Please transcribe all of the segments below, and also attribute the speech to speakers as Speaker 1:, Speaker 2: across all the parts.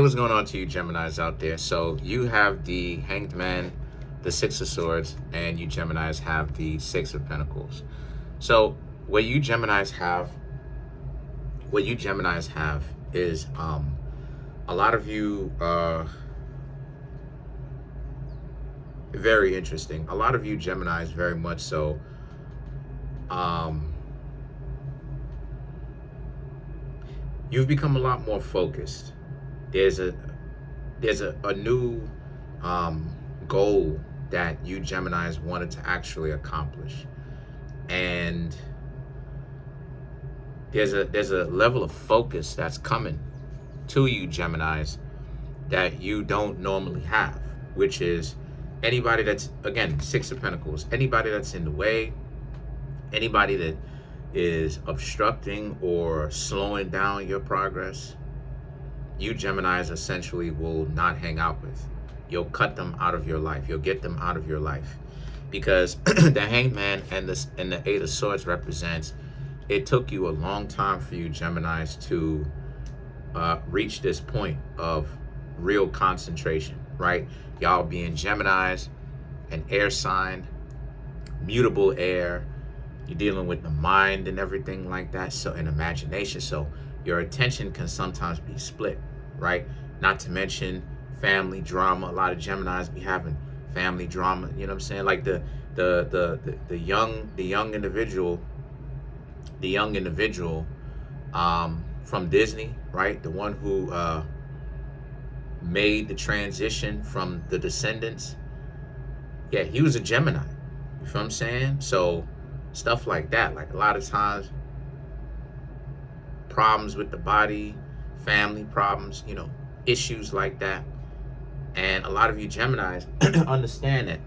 Speaker 1: What's going on to you Geminis out there? So you have the Hanged Man, the Six of Swords, and you Geminis have the Six of Pentacles. So what you Geminis have is a lot of you very interesting. A lot of you Geminis very much so you've become a lot more focused. There's a new goal that you Geminis wanted to actually accomplish, and there's a level of focus that's coming to you Geminis that you don't normally have, which is anybody that's, again, Six of Pentacles, anybody that's in the way, anybody that is obstructing or slowing down your progress, you Geminis essentially will not hang out with. You'll cut them out of your life. You'll get them out of your life, because the Hanged Man and the Eight of Swords represents, it took you a long time for you Geminis to reach this point of real concentration, right? Y'all being Geminis, an air sign, mutable air. You're dealing with the mind and everything like that, so, and imagination. So your attention can sometimes be split, right? Not to mention family drama. A lot of Geminis be having family drama. You know what I'm saying? Like the young individual from Disney, right? The one who made the transition from the Descendants. Yeah, he was a Gemini. You feel what I'm saying? So stuff like that, like a lot of times problems with the body, family problems, you know, issues like that. And a lot of you Geminis understand that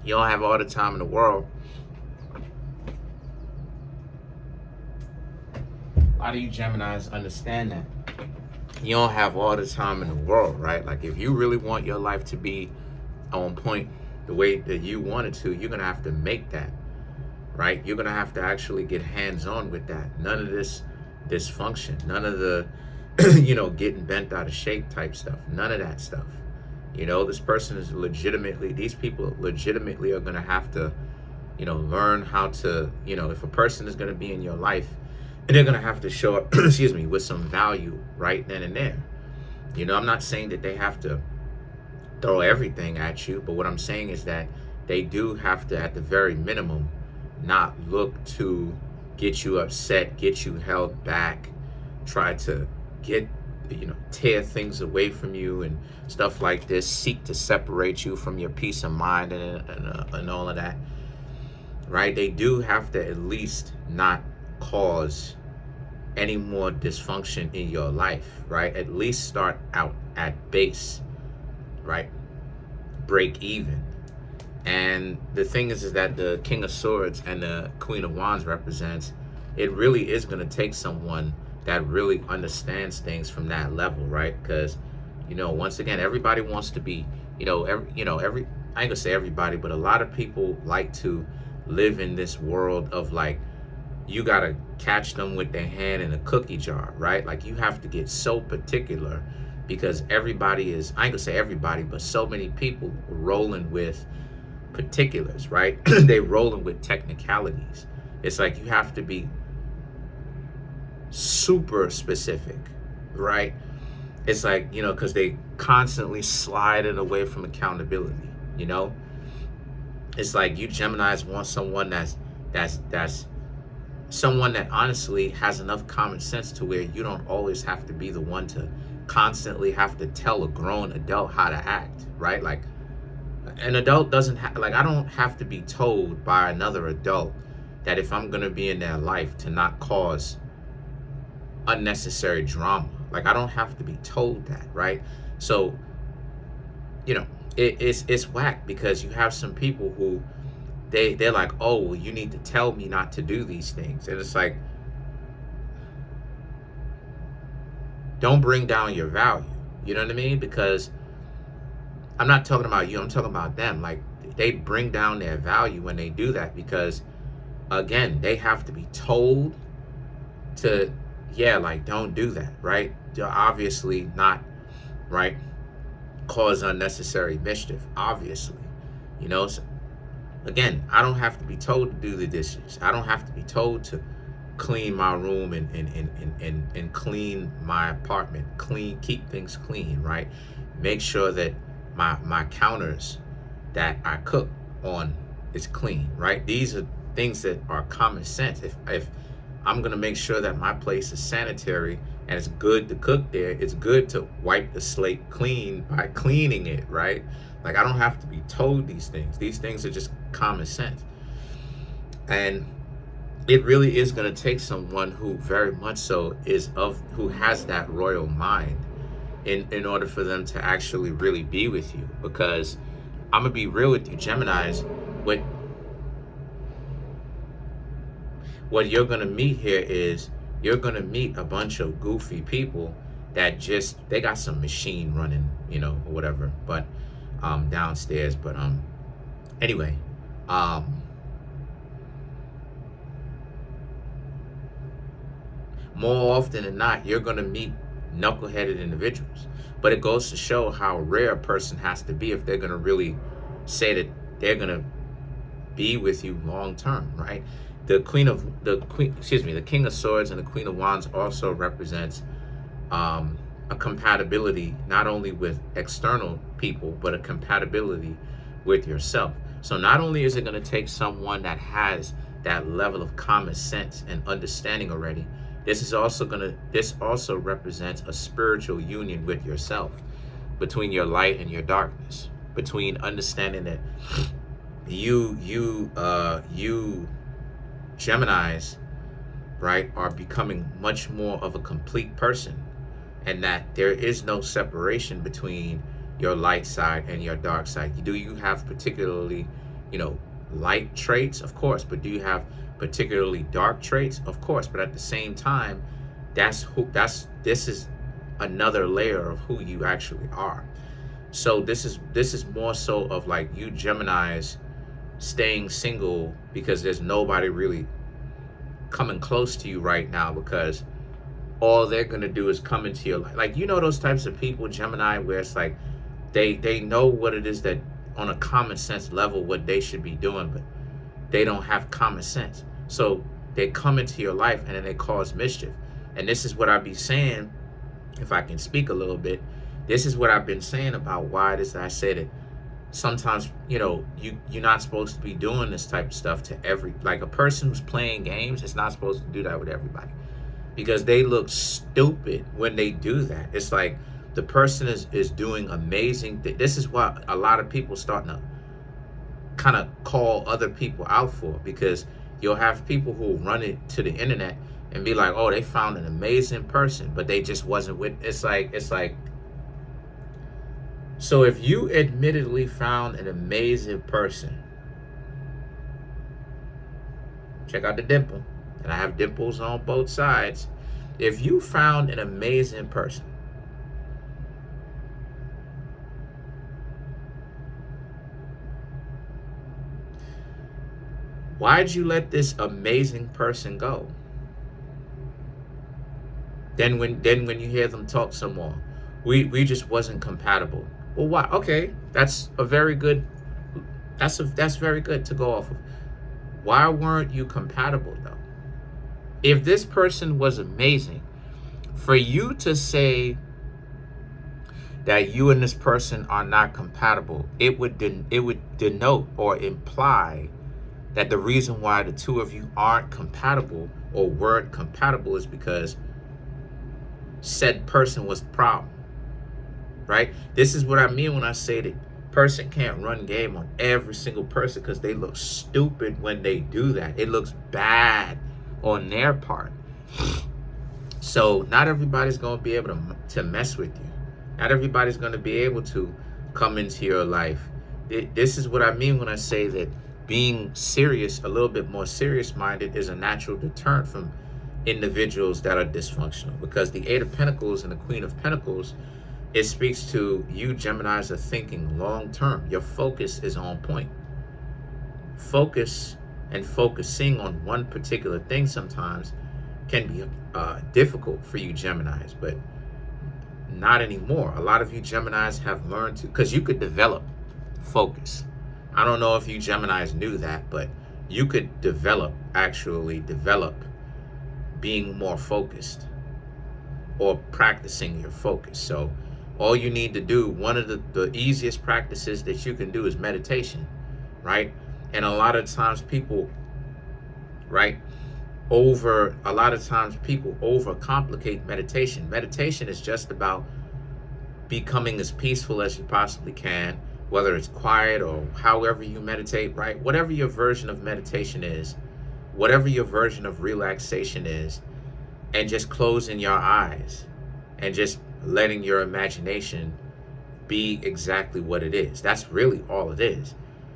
Speaker 1: you don't have all the time in the world. A lot of you Geminis understand that you don't have all the time in the world, right? Like if you really want your life to be on point the way that you want it to, you're gonna have to make that, right? You're gonna have to actually get hands-on with that. None of this dysfunction, none of the you know, getting bent out of shape type stuff, none of that stuff. You know, this person is legitimately, these people legitimately are gonna have to, you know, learn how to, you know, if a person is gonna be in your life, and they're gonna have to show up, excuse me, with some value right then and there. You know, I'm not saying that they have to throw everything at you, but what I'm saying is that they do have to, at the very minimum, not look to get you upset, get you held back, try to get, you know, tear things away from you and stuff like this, seek to separate you from your peace of mind and all of that, right? They do have to at least not cause any more dysfunction in your life, right? At least start out at base, right? Break even. And the thing is that the King of Swords and the Queen of Wands represents, it really is going to take someone that really understands things from that level, right? Because, you know, once again, everybody wants to be, I ain't gonna say everybody, but a lot of people like to live in this world of like, you gotta catch them with their hand in a cookie jar, right? Like you have to get so particular because everybody is, I ain't gonna say everybody, but so many people rolling with particulars, right? They rolling with technicalities. It's like you have to be super specific, right? It's like, you know, because they constantly sliding away from accountability, you know? It's like you Geminis want someone that's someone that honestly has enough common sense to where you don't always have to be the one to constantly have to tell a grown adult how to act, right? Like an adult doesn't like, I don't have to be told by another adult that if I'm gonna be in their life to not cause unnecessary drama. Like I don't have to be told that, right? So, you know, it's whack because you have some people who they're like, oh, well, you need to tell me not to do these things. And it's like, don't bring down your value. You know what I mean? Because I'm not talking about you, I'm talking about them. Like they bring down their value when they do that because, again, they have to be told to, yeah, like don't do that, right? They're obviously not right? Cause unnecessary mischief, obviously. You know, so again, I don't have to be told to do the dishes. I don't have to be told to clean my room and clean my apartment, keep things clean, right? Make sure that my counters that I cook on is clean, right? These are things that are common sense. If I'm gonna make sure that my place is sanitary and it's good to cook there, it's good to wipe the slate clean by cleaning it, right? Like, I don't have to be told these things. These things are just common sense. And it really is going to take someone who very much so who has that royal mind in order for them to actually really be with you. Because I'm going to be real with you, Geminis, what you're going to meet here is you're going to meet a bunch of goofy people that they got some machine running, you know, or whatever, but downstairs. But anyway, more often than not, you're going to meet knuckleheaded individuals. But it goes to show how rare a person has to be if they're going to really say that they're going to be with you long term, right? The King of Swords and the Queen of Wands also represents a compatibility not only with external people, but a compatibility with yourself. So not only is it going to take someone that has that level of common sense and understanding already, this also represents a spiritual union with yourself, between your light and your darkness, between understanding that you Geminis, right, are becoming much more of a complete person, and that there is no separation between your light side and your dark side. Do you have particularly, you know, light traits? Of course. But do you have particularly dark traits? Of course. But at the same time, this is another layer of who you actually are. So this is more so of like you Geminis staying single because there's nobody really coming close to you right now, because all they're gonna do is come into your life. Like, you know, those types of people, Gemini, where it's like they know what it is that on a common sense level what they should be doing, but they don't have common sense. So they come into your life and then they cause mischief. And this is what I be saying, if I can speak a little bit, this is what I've been saying about why it is that I say that sometimes, you know, you're not supposed to be doing this type of stuff to like a person who's playing games is not supposed to do that with everybody, because they look stupid when they do that. It's like the person is doing amazing. This is what a lot of people starting to kind of call other people out for, because you'll have people who run it to the internet and be like, oh, they found an amazing person, but they just wasn't with. It's like. So if you admittedly found an amazing person, check out the dimple, and I have dimples on both sides. If you found an amazing person, why'd you let this amazing person go? Then when you hear them talk some more, we just wasn't compatible. Well, why? Okay, that's very good to go off of. Why weren't you compatible though? If this person was amazing, for you to say that you and this person are not compatible, it would denote or imply that the reason why the two of you aren't compatible or weren't compatible is because said person was the problem. Right? This is what I mean when I say that person can't run game on every single person, because they look stupid when they do that. It looks bad on their part. So not everybody's going to be able to mess with you. Not everybody's going to be able to come into your life. This is what I mean when I say that being serious, a little bit more serious-minded, is a natural deterrent from individuals that are dysfunctional. Because the Eight of Pentacles and the Queen of Pentacles, it speaks to you Geminis are thinking long term. Your focus is on point. Focus and focusing on one particular thing sometimes can be difficult for you Geminis, but not anymore. A lot of you Geminis have learned to, because you could develop focus. I don't know if you Geminis knew that, but you could actually develop being more focused or practicing your focus. So all you need to do, one of the easiest practices that you can do is meditation, right? And a lot of times people, right, overcomplicate meditation. Meditation is just about becoming as peaceful as you possibly can, whether it's quiet or however you meditate, right? Whatever your version of meditation is, whatever your version of relaxation is, and just closing your eyes and just letting your imagination be exactly what it is. That's really all it is.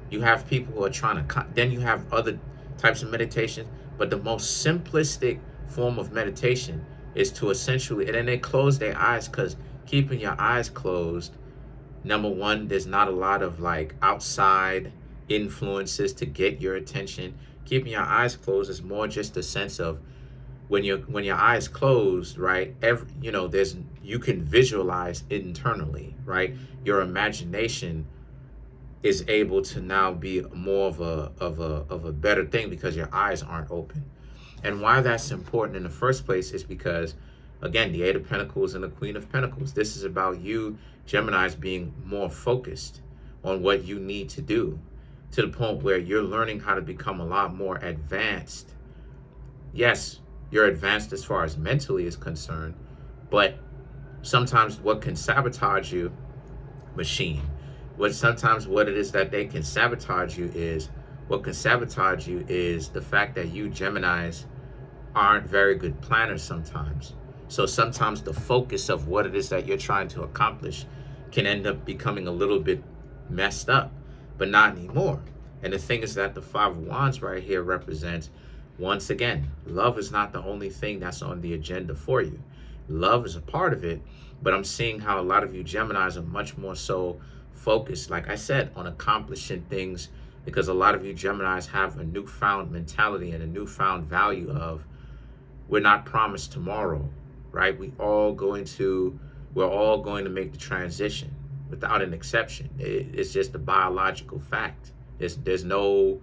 Speaker 1: You have people who are trying to, then you have other types of meditation, but the most simplistic form of meditation is to essentially, and then they close their eyes, because keeping your eyes closed, number one, there's not a lot of like outside influences to get your attention. Keeping your eyes closed is more just a sense of when your eyes closed, right? You can visualize internally, right? Your imagination is able to now be more of a better thing because your eyes aren't open. And why that's important in the first place is because, again, the Eight of Pentacles and the Queen of Pentacles. This is about you, Geminis, being more focused on what you need to do, to the point where you're learning how to become a lot more advanced. Yes, you're advanced as far as mentally is concerned, but sometimes what can sabotage you, machine, sometimes what it is that they can sabotage you is, what can sabotage you is the fact that you Geminis aren't very good planners sometimes. So sometimes the focus of what it is that you're trying to accomplish can end up becoming a little bit messed up, but not anymore. And the thing is that the Five of Wands right here represents, once again, love is not the only thing that's on the agenda for you. Love is a part of it, but I'm seeing how a lot of you Geminis are much more so focused, like I said, on accomplishing things, because a lot of you Geminis have a newfound mentality and a newfound value of, we're not promised tomorrow, right? We're all going to make the transition without an exception. It's just a biological fact. There's no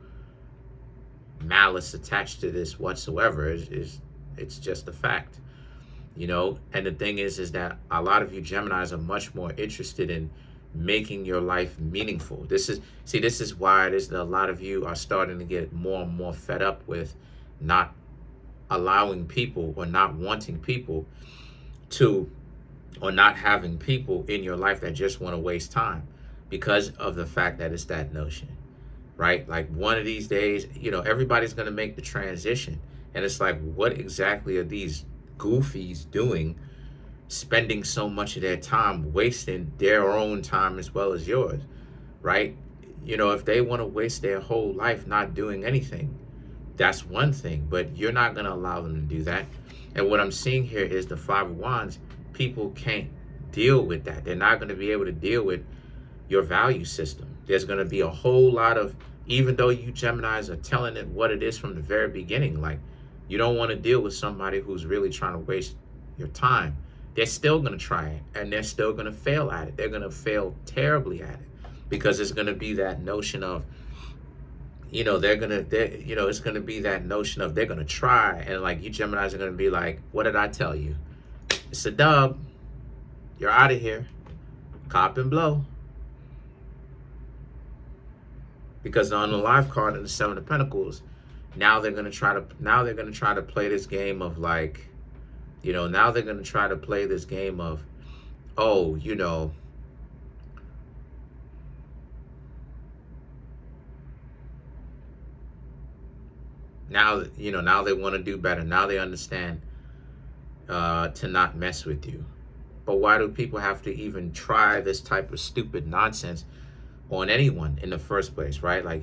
Speaker 1: malice attached to this whatsoever. It's just a fact, And the thing is that a lot of you Geminis are much more interested in making your life meaningful. This is why it is that a lot of you are starting to get more and more fed up with not allowing people, or not wanting people to, or not having people in your life that just want to waste time, because of the fact that it's that notion, right? Like one of these days, everybody's going to make the transition, and it's like, what exactly are these goofies doing, spending so much of their time wasting their own time as well as yours, right? If they want to waste their whole life not doing anything, that's one thing, but you're not going to allow them to do that. And what I'm seeing here is the Five of Wands. People can't deal with that. They're not going to be able to deal with your value system. There's going to be a whole lot of, even though you Geminis are telling it what it is from the very beginning, like, you don't want to deal with somebody who's really trying to waste your time. They're still going to try it, and they're still going to fail at it. They're going to fail terribly at it, because it's going to be that notion of, it's going to be that notion of they're going to try, and like you Geminis are going to be like, what did I tell you? It's a dub. You're out of here. Cop and blow. Because on the live card in the Seven of Pentacles, now they're going to try to play this game of like, now they're going to try to play this game of, now they want to do better. Now they understand to not mess with you. But why do people have to even try this type of stupid nonsense on anyone in the first place, right? Like,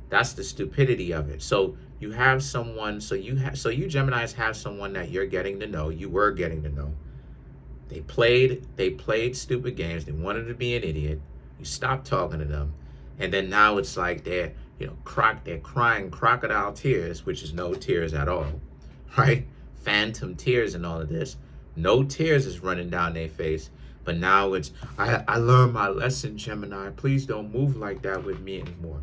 Speaker 1: that's the stupidity of it. So you have someone, so you Geminis have someone that you're getting to know, you were getting to know. They played stupid games. They wanted to be an idiot. You stopped talking to them. And then now it's like they're crying crocodile tears, which is no tears at all, right? Phantom tears and all of this, No tears is running down their face. But now it's, I learned my lesson, Gemini. Please don't move like that with me anymore.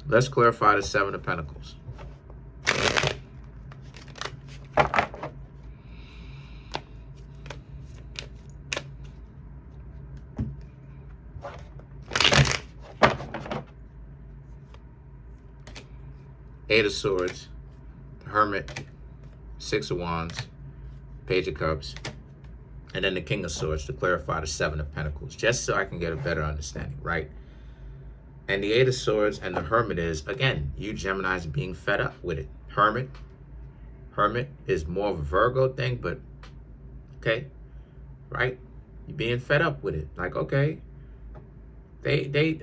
Speaker 1: Let's clarify the Seven of Pentacles. Eight of Swords, the Hermit, Six of Wands, Page of Cups, and then the King of Swords to clarify the Seven of Pentacles, just so I can get a better understanding, right? And the Eight of Swords and the Hermit is, again, you Geminis being fed up with it. Hermit is more of a Virgo thing, but okay, right? You're being fed up with it. Like, okay, they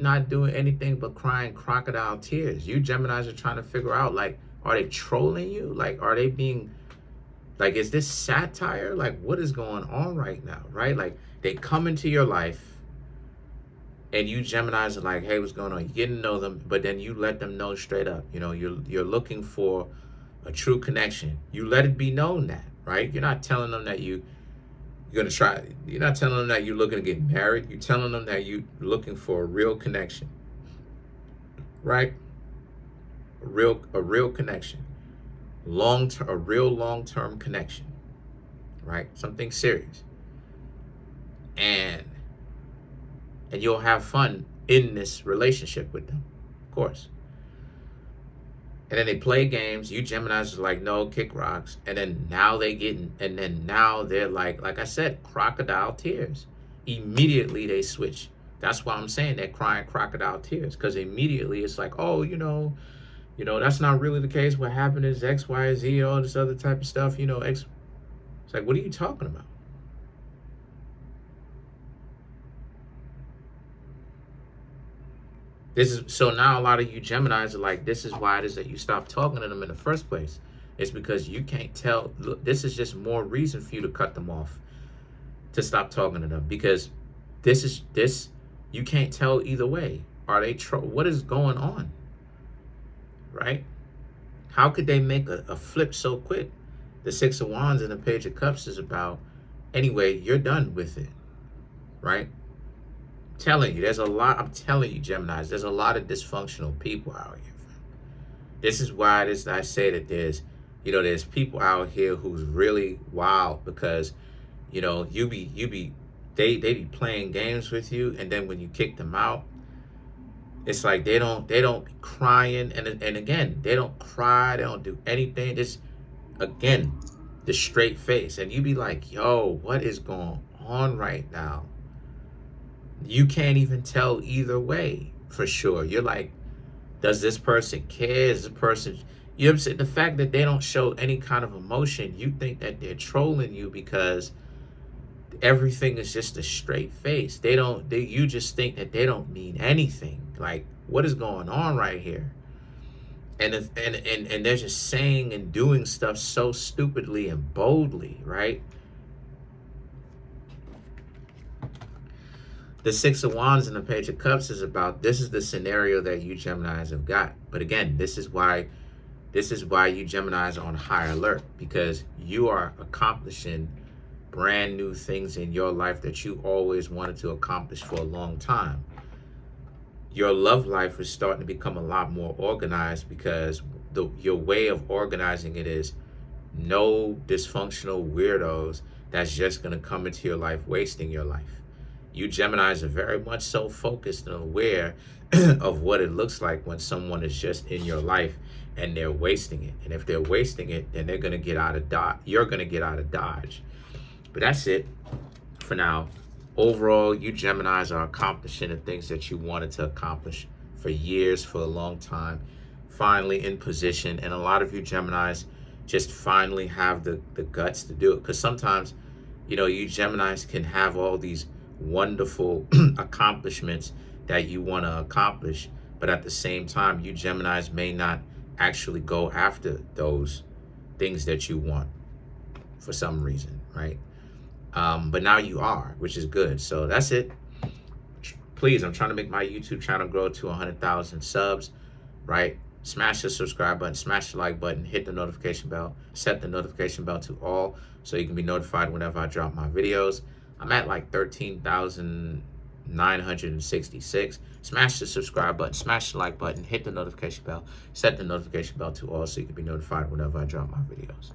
Speaker 1: not doing anything but crying crocodile tears. You Geminis are trying to figure out, like, are they trolling you? Like, are they being, like, is this satire? Like, what is going on right now, right? Like, they come into your life, and you Geminis are like, hey, what's going on? You get to know them, but then you let them know straight up. You know, you're looking for a true connection. You let it be known that, right? You're not telling them that you're gonna try. You're not telling them that you're looking to get married. You're telling them that you're looking for a real connection, right? A real connection, a real long-term connection, right? Something serious, and you'll have fun in this relationship with them, of course. And then they play games. You Geminis are like, no, kick rocks. And then now now they're like I said, crocodile tears. Immediately they switch. That's why I'm saying they're crying crocodile tears, because immediately it's like, oh, you know, that's not really the case. What happened is X, Y, Z, all this other type of stuff. You know, X. It's like, what are you talking about? So now a lot of you Geminis are like, this is why it is that you stop talking to them in the first place. It's because you can't tell. Look, this is just more reason for you to cut them off, to stop talking to them, because you can't tell either way. Are they what is going on, right? How could they make a flip so quick? The Six of Wands and the Page of Cups is about, anyway, you're done with it, right? Telling you, there's a lot. I'm telling you, Geminis, there's a lot of dysfunctional people out here. This is why I say that there's people out here who's really wild, because they be playing games with you, and then when you kick them out, it's like they don't be crying, and again, they don't cry, they don't do anything. Just, again, the straight face, and you be like, yo, what is going on right now? You can't even tell either way for sure. You're like, does this person care? Is this person, you know what I'm saying? The fact that they don't show any kind of emotion, you think that they're trolling you because everything is just a straight face. You just think that they don't mean anything. Like, what is going on right here? And they're just saying and doing stuff so stupidly and boldly, right? The Six of Wands and the Page of Cups is about, this is the scenario that you Geminis have got. But again, this is why you Geminis are on high alert, because you are accomplishing brand new things in your life that you always wanted to accomplish for a long time. Your love life is starting to become a lot more organized, because your way of organizing it is no dysfunctional weirdos that's just going to come into your life wasting your life. You Geminis are very much so focused and aware of what it looks like when someone is just in your life and they're wasting it. And if they're wasting it, then they're going to get out of Dodge. You're going to get out of Dodge. But that's it for now. Overall, you Geminis are accomplishing the things that you wanted to accomplish for years, for a long time. Finally in position. And a lot of you Geminis just finally have the guts to do it. Because sometimes, you Geminis can have all these wonderful accomplishments that you want to accomplish, but at the same time, you Geminis may not actually go after those things that you want for some reason, right? But now you are, which is good. So that's it. Please, I'm trying to make my YouTube channel grow to 100,000 subs, right? Smash the subscribe button, smash the like button, hit the notification bell, set the notification bell to all so you can be notified whenever I drop my videos. I'm at like 13,966. Smash the subscribe button, smash the like button, hit the notification bell, set the notification bell to all so you can be notified whenever I drop my videos.